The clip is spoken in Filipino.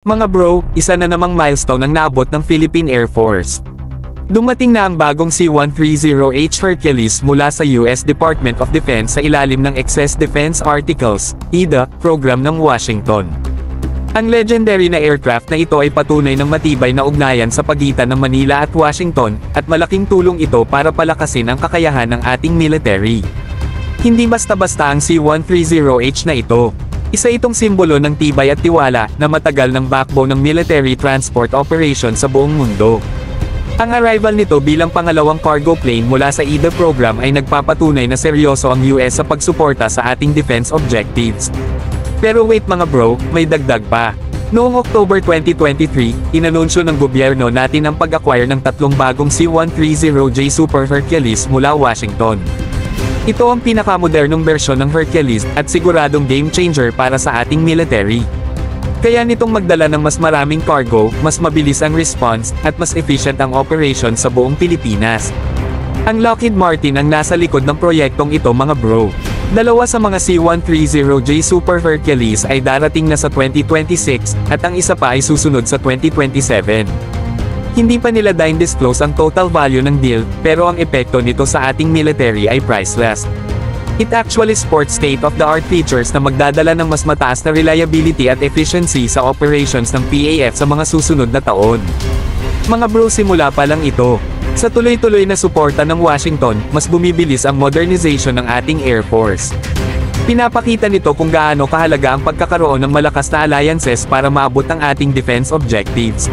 Mga bro, isa na namang milestone ang naabot ng Philippine Air Force. Dumating na ang bagong C-130H Hercules mula sa US Department of Defense sa ilalim ng Excess Defense Articles, EDA, program ng Washington. Ang legendary na aircraft na ito ay patunay ng matibay na ugnayan sa pagitan ng Manila at Washington, at malaking tulong ito para palakasin ang kakayahan ng ating military. Hindi basta-basta ang C-130H na ito. Isa itong simbolo ng tibay at tiwala na matagal ng backbone ng military transport operation sa buong mundo. Ang arrival nito bilang pangalawang cargo plane mula sa EDA program ay nagpapatunay na seryoso ang US sa pagsuporta sa ating defense objectives. Pero wait mga bro, may dagdag pa. Noong October 2023, inanunsyo ng gobyerno natin ang pag-acquire ng tatlong bagong C-130J Super Hercules mula Washington. Ito ang pinakamodernong bersyon ng Hercules at siguradong game changer para sa ating military. Kaya nitong magdala ng mas maraming cargo, mas mabilis ang response, at mas efficient ang operation sa buong Pilipinas. Ang Lockheed Martin ang nasa likod ng proyektong ito mga bro. Dalawa sa mga C-130J Super Hercules ay darating na sa 2026, at ang isa pa ay susunod sa 2027. Hindi pa nila disclose ang total value ng deal, pero ang epekto nito sa ating military ay priceless. It actually sports state-of-the-art features na magdadala ng mas mataas na reliability at efficiency sa operations ng PAF sa mga susunod na taon. Mga bro, simula pa lang ito. Sa tuloy-tuloy na suporta ng Washington, mas bumibilis ang modernization ng ating Air Force. Pinapakita nito kung gaano kahalaga ang pagkakaroon ng malakas na alliances para maabot ang ating defense objectives.